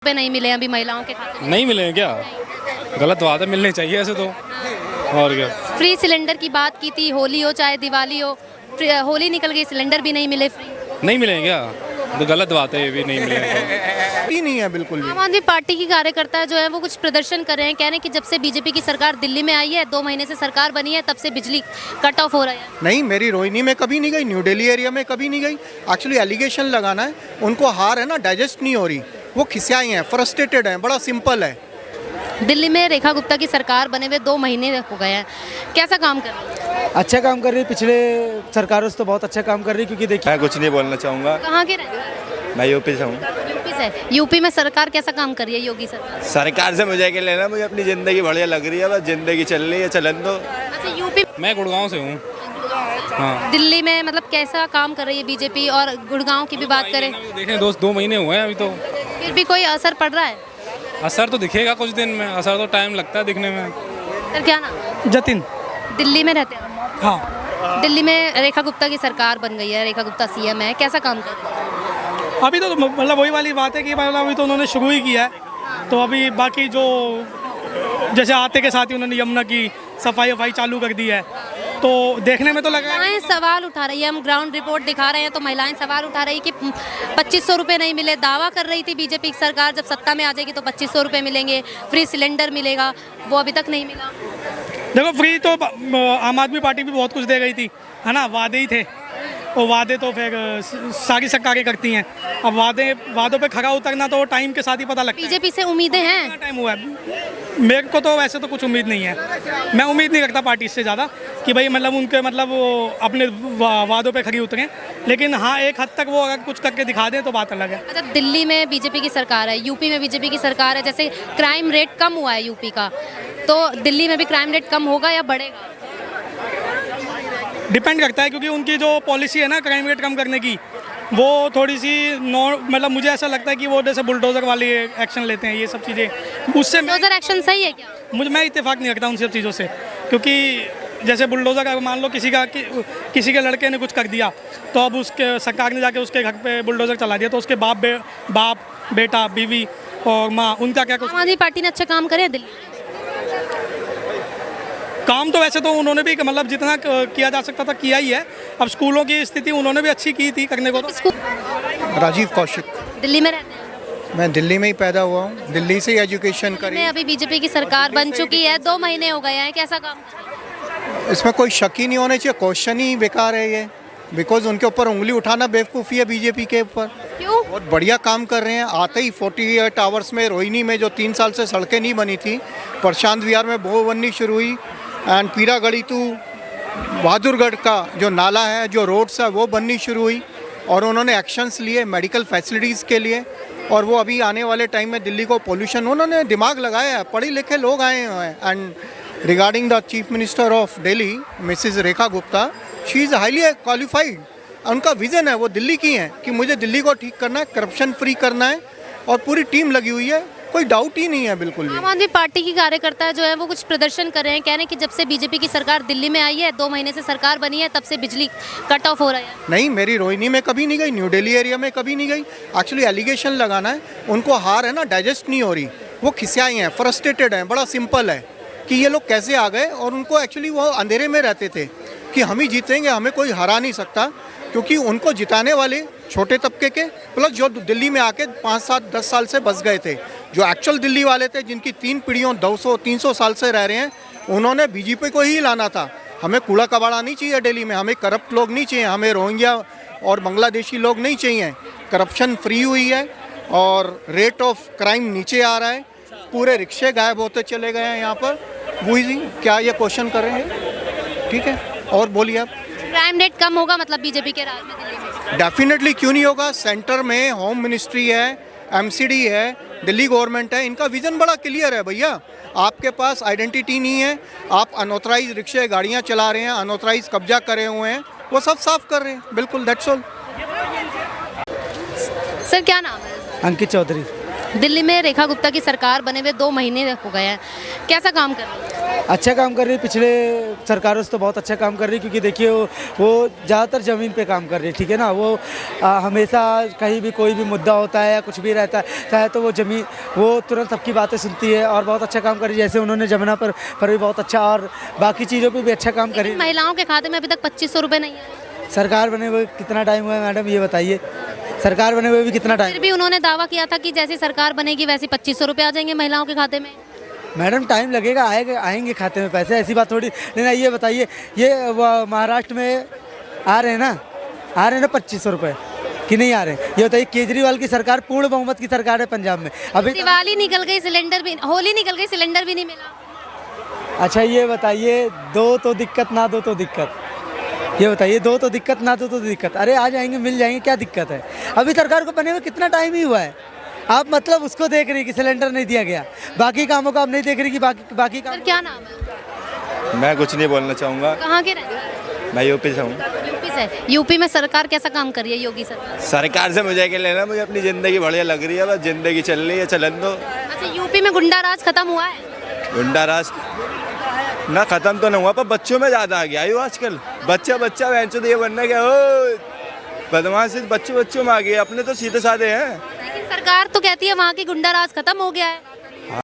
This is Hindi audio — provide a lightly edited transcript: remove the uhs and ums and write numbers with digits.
पे नहीं मिले अभी महिलाओं के खाते में। नहीं मिले हैं क्या? गलत बात है, मिलने चाहिए ऐसे तो। और क्या, फ्री सिलेंडर की बात की थी, होली हो चाहे दिवाली हो, होली निकल गई, सिलेंडर भी नहीं मिले फ्री। नहीं मिले हैं क्या? तो गलत बात है, ये भी नहीं मिले हैं ही नहीं है बिल्कुल भी। आम आदमी पार्टी की कार्यकर्ता जो है वो कुछ प्रदर्शन कर रहे हैं, कह रहे हैं कि जब से बीजेपी की सरकार दिल्ली में आई है, 2 महीने से सरकार बनी है, तब से बिजली कट ऑफ हो रहा है। नहीं, मेरी रोहिणी में कभी नहीं गई, न्यू दिल्ली एरिया में कभी नहीं गई। एक्चुअली एलिगेशन लगाना है, उनको हार है ना, डाइजेस्ट नहीं हो रही, वो खिसियाई हैं, फ्रस्ट्रेटेड हैं, बड़ा सिंपल है। दिल्ली में रेखा गुप्ता की सरकार बने हुए 2 महीने हो गए हैं, कैसा काम कर रही है? अच्छा काम कर रही है, पिछले सरकारों से तो बहुत अच्छा काम कर रही है। क्योंकि देखिए, मैं कुछ नहीं बोलना चाहूँगा, कहाँ के रहने वाले? मैं यूपी से हूँ। यूपी से। यूपी में सरकार कैसा काम कर रही है, योगी सरकार? सरकार से मुझे क्या लेना, मुझे अपनी ज़िंदगी बढ़िया लग रही है, बस ज़िंदगी चल रही है, चलन दो। अच्छा, यूपी मैं गुड़गांव से हूँ। हाँ, दिल्ली में मतलब कैसा काम कर रही है बीजेपी, और गुड़गांव की भी बात करें देखें दोस्त, 2 महीने हुए हैं अभी तो। फिर भी कोई असर पड़ रहा है? असर तो दिखेगा कुछ दिन में, असर तो टाइम लगता है दिखने में। सर क्या नाम? जतिन। दिल्ली में रहते हैं? हाँ, दिल्ली में रेखा गुप्ता की सरकार बन गई है, रेखा गुप्ता सीएम है, कैसा काम कर रही है? अभी तो मतलब वही वाली बात है कि मतलब अभी तो उन्होंने शुरू ही किया है, तो अभी बाकी जो जैसे आते के साथ ही उन्होंने यमुना की सफाई चालू कर दी है, तो देखने में तो लगा है। महिलाएं सवाल उठा रही है, हम ग्राउंड रिपोर्ट दिखा रहे हैं तो महिलाएं सवाल उठा रही कि 2500 रुपये नहीं मिले। दावा कर रही थी बीजेपी की सरकार जब सत्ता में आ जाएगी तो 2500 रुपये मिलेंगे, फ्री सिलेंडर मिलेगा, वो अभी तक नहीं मिला। देखो, फ्री तो आम आदमी पार्टी भी बहुत कुछ दे गई थी, है ना, वादे ही थे, और वादे तो फिर सारी सरकारें करती हैं। अब वादों पे खरा उतरना तो टाइम के साथ ही पता लगता है। बीजेपी से उम्मीदें हैं? कितना टाइम हुआ है? मेरे को तो वैसे तो कुछ उम्मीद नहीं है, मैं उम्मीद नहीं रखता पार्टी से ज़्यादा कि भाई मतलब उनके मतलब वो अपने वादों पे खरी उतरें, लेकिन हाँ, एक हद तक वो अगर कुछ करके दिखा दें तो बात अलग है। अच्छा, दिल्ली में बीजेपी की सरकार है, यूपी में बीजेपी की सरकार है, जैसे क्राइम रेट कम हुआ है यूपी का, तो दिल्ली में भी क्राइम रेट कम होगा या बढ़ेगा? डिपेंड करता है, क्योंकि उनकी जो पॉलिसी है ना क्राइम रेट कम करने की, वो थोड़ी सी मतलब मुझे ऐसा लगता है कि वो जैसे बुलडोजर वाली एक्शन लेते हैं, ये सब चीज़ें, उससे बुलडोजर एक्शन सही है क्या? मैं इत्तेफाक नहीं रखता उन सब चीज़ों से, क्योंकि जैसे बुलडोजर का मान लो किसी के लड़के ने कुछ कर दिया, तो अब उसके सरकार ने जाके उसके घर पे बुलडोजर चला दिया, तो उसके बाप बेटा बीवी और माँ, उनका क्या कुछ आम आदमी पार्टी ने अच्छा काम करे दिल्ली में? काम तो वैसे तो उन्होंने भी मतलब जितना किया जा सकता था किया ही है। अब स्कूलों की स्थिति उन्होंने भी अच्छी की थी करने को। तो राजीव कौशिक। दिल्ली में रहते हैं? मैं दिल्ली में ही पैदा हुआ हूँ, दिल्ली से ही एजुकेशन दिल्ली करी। में अभी बीजेपी की सरकार बन चुकी है, 2 महीने हो गए हैं, कैसा काम कर रही है? इसमें कोई शक ही नहीं होना चाहिए, क्वेश्चन ही बेकार है ये, बिकॉज उनके ऊपर उंगली उठाना बेवकूफ़ी है बीजेपी के ऊपर। क्यों? बहुत बढ़िया काम कर रहे हैं। आते ही 48 आवर्स में रोहिणी में जो 3 साल से सड़कें नहीं बनी थी, प्रशांत विहार में वो बननी शुरू हुई, एंड पीरागढ़ी टू बहादुरगढ़ का जो नाला है, जो रोड्स है, वो बननी शुरू हुई, और उन्होंने एक्शंस लिए मेडिकल फैसिलिटीज़ के लिए, और वो अभी आने वाले टाइम में दिल्ली को पोल्यूशन, उन्होंने दिमाग लगाया है, पढ़े लिखे लोग आए हुए हैं। And regarding the chief minister of Delhi Mrs Rekha Gupta, she is highly qualified. उनका विज़न है, वो दिल्ली की हैं कि मुझे दिल्ली को ठीक करना है, करप्शन फ्री करना है, और पूरी टीम लगी हुई है, कोई डाउट ही नहीं है बिल्कुल भी। आम आदमी पार्टी की कार्यकर्ता जो है वो कुछ प्रदर्शन कर रहे हैं, कह रहे हैं कि जब से बीजेपी की सरकार दिल्ली में आई है, 2 महीने से सरकार बनी है, तब से बिजली कट ऑफ हो रहा है। नहीं, मेरी रोहिणी में कभी नहीं गई, न्यू दिल्ली एरिया में कभी नहीं गई। एक्चुअली एलिगेशन लगाना है, उनको हार है ना, डाइजेस्ट नहीं हो रही, वो खिसियाई हैं, फ्रस्ट्रेटेड हैं, बड़ा सिंपल है कि ये लोग कैसे आ गए, और उनको एक्चुअली वो अंधेरे में रहते थे कि हम ही जीतेंगे, हमें कोई हरा नहीं सकता, क्योंकि उनको जिताने वाले छोटे तबके के प्लस जो दिल्ली में आके 5, 7, 10 साल से बस गए थे, जो एक्चुअल दिल्ली वाले थे, जिनकी 3 पीढ़ियों 200-300 साल से रह रहे हैं, उन्होंने बीजेपी को ही लाना था। हमें कूड़ा कबाड़ा नहीं चाहिए दिल्ली में, हमें करप्ट लोग नहीं चाहिए, हमें रोहिंग्या और बांग्लादेशी लोग नहीं चाहिए। करप्शन फ्री हुई है और रेट ऑफ क्राइम नीचे आ रहा है, पूरे रिक्शे गायब होते चले गए हैं यहाँ पर। वही जी, क्या ये क्वेश्चन कर रहे हैं? ठीक है, और बोलिए आप। क्राइम रेट कम होगा मतलब बीजेपी के राज में दिल्ली में? डेफिनेटली, क्यों नहीं होगा। सेंटर में होम मिनिस्ट्री है, एमसीडी है, दिल्ली गवर्नमेंट है, इनका विजन बड़ा क्लियर है भैया। आपके पास आइडेंटिटी नहीं है, आप अनऑथराइज रिक्शे गाड़ियां चला रहे हैं, अनऑथराइज कब्जा करे हुए हैं, वो सब साफ कर रहे हैं, बिल्कुल, दैट्स ऑल। सर क्या नाम है? अंकित चौधरी। दिल्ली में रेखा गुप्ता की सरकार बने हुए 2 महीने हो गए हैं, कैसा काम कर रही है? अच्छा काम कर रही है, पिछले सरकारों से तो बहुत अच्छा काम कर रही है, क्योंकि देखिए वो ज़्यादातर ज़मीन पे काम कर रही है, ठीक है ना। वो हमेशा कहीं भी कोई भी मुद्दा होता है या कुछ भी रहता है तो वो तुरंत सबकी बातें सुनती है और बहुत अच्छा काम कर रही है। जैसे उन्होंने जमुना पर भी बहुत अच्छा और बाकी चीज़ों पर भी अच्छा काम कर रही है। महिलाओं के खाते में अभी तक 2500 रुपये नहीं आए, सरकार बने हुए कितना टाइम हुआ है मैडम, ये बताइए। सरकार बने हुए भी कितना टाइम? फिर भी उन्होंने दावा किया था कि जैसी सरकार बनेगी वैसे 2500 रुपये आ जाएंगे महिलाओं के खाते में। मैडम टाइम लगेगा, आएंगे खाते में पैसे, ऐसी बात थोड़ी नहीं ना। ये बताइए, ये महाराष्ट्र में आ रहे हैं ना 2500 रुपये कि नहीं आ रहे? ये बताइए, केजरीवाल की सरकार पूर्ण बहुमत की सरकार है पंजाब में। अभी दिवाली निकल गई, सिलेंडर भी, होली निकल गई, सिलेंडर भी नहीं मिला। अच्छा ये बताइए, दो तो दिक्कत ना दो तो दिक्कत, ये बताइए, दो तो दिक्कत ना दो तो दिक्कत। अरे आ जाएंगे, मिल जाएंगे, क्या दिक्कत है? अभी सरकार को बने हुए कितना टाइम ही हुआ है? आप मतलब उसको देख रही कि सिलेंडर नहीं दिया गया, बाकी कामों का आप नहीं देख रही कि बाकी काम। सर क्या नाम है? मैं कुछ नहीं बोलना चाहूँगा, कहाँ के रहते हैं? मैं यूपी से हूँ। यूपी से। यूपी में सरकार कैसा काम कर रही है योगी सरकार? सरकार से मुझे क्या लेना, मुझे अपनी ज़िंदगी बढ़िया लग रही है, बस ज़िंदगी चल रही है, चलन दो। अच्छा, यूपी में गुंडा राज खत्म हुआ है? गुंडा राज ना ख़त्म तो नहीं हुआ, पर बच्चों में ज़्यादा आ गया है आजकल। बच्चा वैंचो ये बनना क्या हो, बदमाशी बच्चों में आ गए, अपने तो सीधे साधे हैं। लेकिन सरकार तो कहती है वहाँ की गुंडा राज खत्म हो गया है।